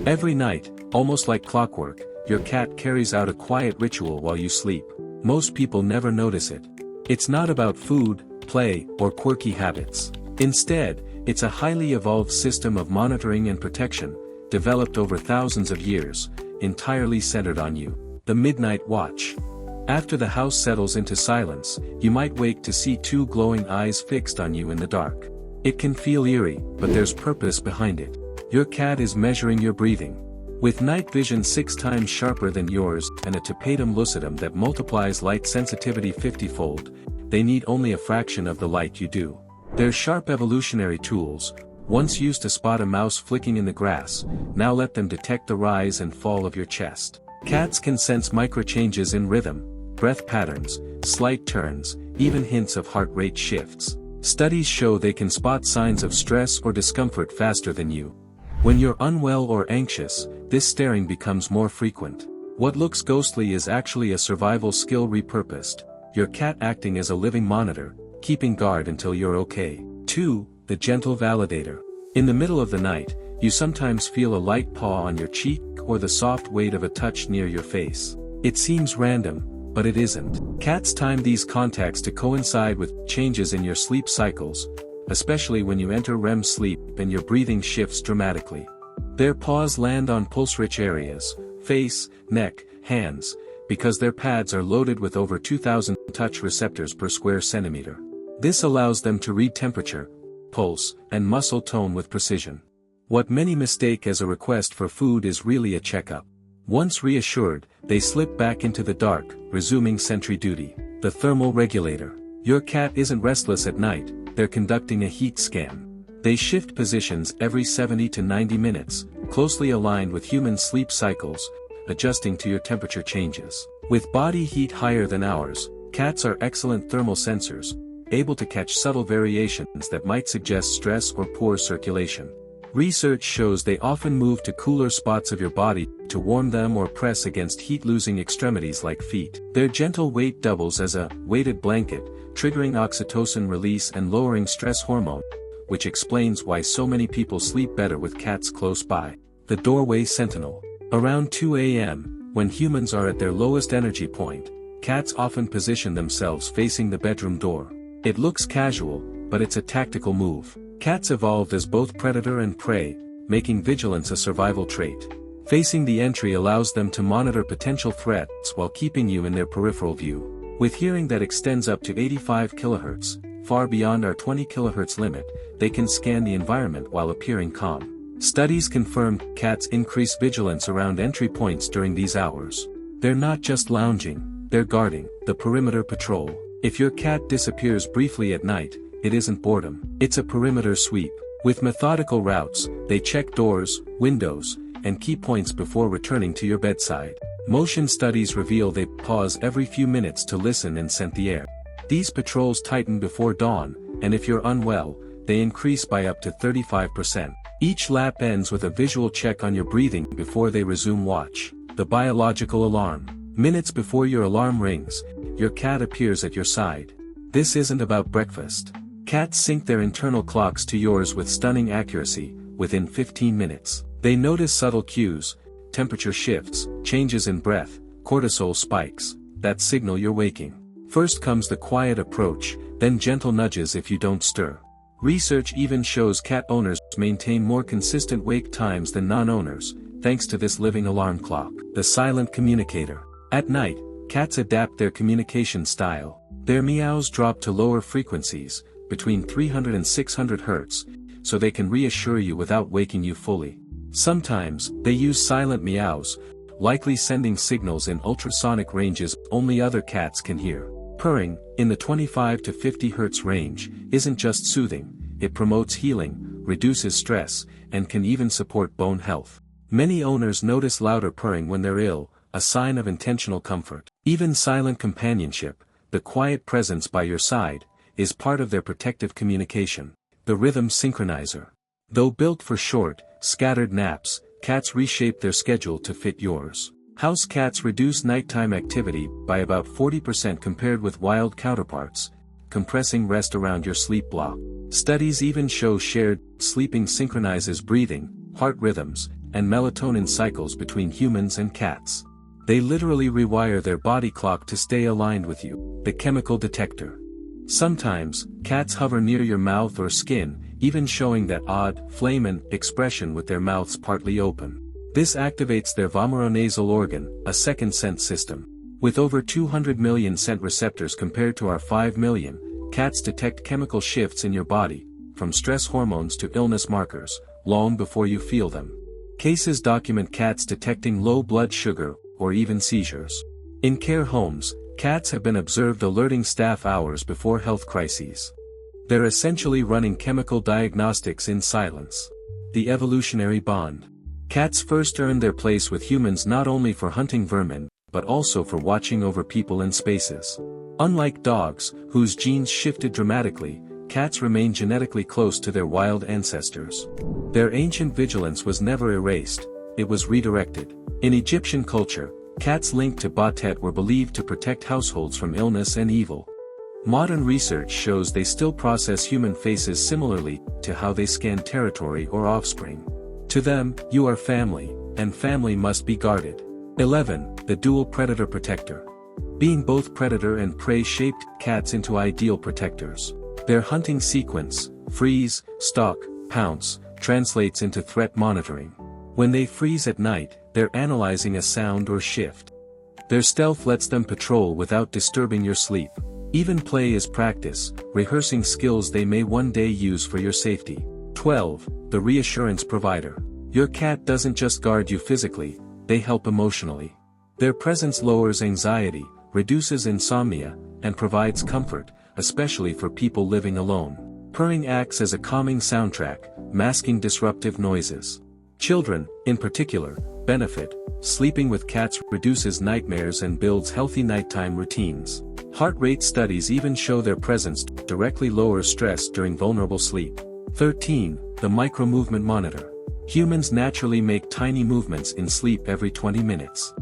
Every night, almost like clockwork, your cat carries out a quiet ritual while you sleep. Most people never notice it. It's not about food, play, or quirky habits. Instead, it's a highly evolved system of monitoring and protection, developed over thousands of years, entirely centered on you. The Midnight Watch. After the house settles into silence, you might wake to see two glowing eyes fixed on you in the dark. It can feel eerie, but there's purpose behind it. Your cat is measuring your breathing. With night vision 6 times sharper than yours and a tapetum lucidum that multiplies light sensitivity 50-fold, they need only a fraction of the light you do. Their sharp evolutionary tools, once used to spot a mouse flicking in the grass, now let them detect the rise and fall of your chest. Cats can sense microchanges in rhythm, breath patterns, slight turns, even hints of heart rate shifts. Studies show they can spot signs of stress or discomfort faster than you. When you're unwell or anxious, this staring becomes more frequent. What looks ghostly is actually a survival skill repurposed, your cat acting as a living monitor, keeping guard until you're okay. 2. The Gentle Validator. In the middle of the night, you sometimes feel a light paw on your cheek or the soft weight of a touch near your face. It seems random, but it isn't. Cats time these contacts to coincide with changes in your sleep cycles, especially when you enter REM sleep and your breathing shifts dramatically. Their paws land on pulse-rich areas, face, neck, hands, because their pads are loaded with over 2,000 touch receptors per square centimeter. This allows them to read temperature, pulse, and muscle tone with precision. What many mistake as a request for food is really a checkup. Once reassured, they slip back into the dark, resuming sentry duty. The Thermal Regulator. Your cat isn't restless at night, they're conducting a heat scan. They shift positions every 70 to 90 minutes, closely aligned with human sleep cycles, adjusting to your temperature changes. With body heat higher than ours, cats are excellent thermal sensors, able to catch subtle variations that might suggest stress or poor circulation. Research shows they often move to cooler spots of your body to warm them or press against heat-losing extremities like feet. Their gentle weight doubles as a weighted blanket, triggering oxytocin release and lowering stress hormone, which explains why so many people sleep better with cats close by. The Doorway Sentinel. Around 2 a.m., when humans are at their lowest energy point, cats often position themselves facing the bedroom door. It looks casual, but it's a tactical move. Cats evolved as both predator and prey, making vigilance a survival trait. Facing the entry allows them to monitor potential threats while keeping you in their peripheral view. With hearing that extends up to 85 kHz, far beyond our 20 kHz limit, they can scan the environment while appearing calm. Studies confirm cats increase vigilance around entry points during these hours. They're not just lounging, they're guarding. The Perimeter Patrol. If your cat disappears briefly at night, it isn't boredom, it's a perimeter sweep. With methodical routes, they check doors, windows, and key points before returning to your bedside. Motion studies reveal they pause every few minutes to listen and scent the air. These patrols tighten before dawn, and if you're unwell, they increase by up to 35%. Each lap ends with a visual check on your breathing before they resume watch. The Biological Alarm. Minutes before your alarm rings, your cat appears at your side. This isn't about breakfast. Cats sync their internal clocks to yours with stunning accuracy, within 15 minutes. They notice subtle cues, temperature shifts, changes in breath, cortisol spikes, that signal you're waking. First comes the quiet approach, then gentle nudges if you don't stir. Research even shows cat owners maintain more consistent wake times than non-owners, thanks to this living alarm clock. The Silent Communicator. At night, cats adapt their communication style. Their meows drop to lower frequencies, between 300 and 600 Hz, so they can reassure you without waking you fully. Sometimes, they use silent meows, likely sending signals in ultrasonic ranges only other cats can hear. Purring, in the 25 to 50 Hz range, isn't just soothing, it promotes healing, reduces stress, and can even support bone health. Many owners notice louder purring when they're ill, a sign of intentional comfort. Even silent companionship, the quiet presence by your side, is part of their protective communication. The Rhythm Synchronizer. Though built for short, scattered naps, cats reshape their schedule to fit yours. House cats reduce nighttime activity by about 40% compared with wild counterparts, compressing rest around your sleep block. Studies even show shared sleeping synchronizes breathing, heart rhythms, and melatonin cycles between humans and cats. They literally rewire their body clock to stay aligned with you. The chemical detector. Sometimes, cats hover near your mouth or skin, even showing that odd, flamin expression with their mouths partly open. This activates their vomeronasal organ, a second sense system. With over 200 million scent receptors compared to our 5 million, cats detect chemical shifts in your body, from stress hormones to illness markers, long before you feel them. Cases document cats detecting low blood sugar, or even seizures. In care homes, cats have been observed alerting staff hours before health crises. They're essentially running chemical diagnostics in silence. The evolutionary bond. Cats first earned their place with humans not only for hunting vermin, but also for watching over people and spaces. Unlike dogs, whose genes shifted dramatically, cats remain genetically close to their wild ancestors. Their ancient vigilance was never erased, it was redirected. In Egyptian culture, cats linked to Batet were believed to protect households from illness and evil. Modern research shows they still process human faces similarly to how they scan territory or offspring. To them, you are family, and family must be guarded. 11. The dual predator protector. Being both predator and prey shaped cats into ideal protectors. Their hunting sequence, freeze, stalk, pounce, translates into threat monitoring. When they freeze at night, they're analyzing a sound or shift. Their stealth lets them patrol without disturbing your sleep. Even play is practice, rehearsing skills they may one day use for your safety. 12. The reassurance provider. Your cat doesn't just guard you physically, they help emotionally. Their presence lowers anxiety, reduces insomnia, and provides comfort, especially for people living alone. Purring acts as a calming soundtrack, masking disruptive noises. Children, in particular, benefit. Sleeping with cats reduces nightmares and builds healthy nighttime routines. Heart rate studies even show their presence directly lowers stress during vulnerable sleep. 13. The micro-movement monitor. Humans naturally make tiny movements in sleep every 20 minutes.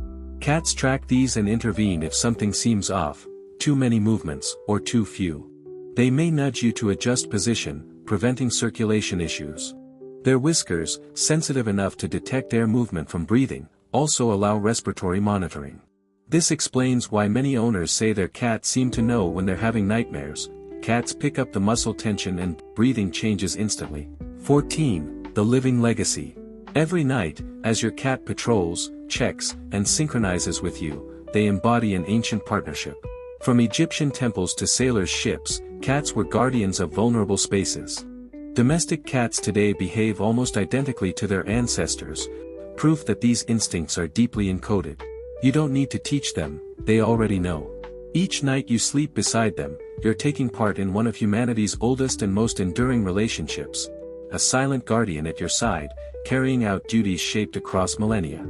Cats track these and intervene if something seems off, too many movements, or too few. They may nudge you to adjust position, preventing circulation issues. Their whiskers, sensitive enough to detect air movement from breathing, also allow respiratory monitoring. This explains why many owners say their cats seem to know when they're having nightmares. Cats pick up the muscle tension and breathing changes instantly. 14. The living legacy. Every night, as your cat patrols, checks, and synchronizes with you, they embody an ancient partnership. From Egyptian temples to sailors' ships, cats were guardians of vulnerable spaces. Domestic cats today behave almost identically to their ancestors, proof that these instincts are deeply encoded. You don't need to teach them, they already know. Each night you sleep beside them, you're taking part in one of humanity's oldest and most enduring relationships. A silent guardian at your side, carrying out duties shaped across millennia.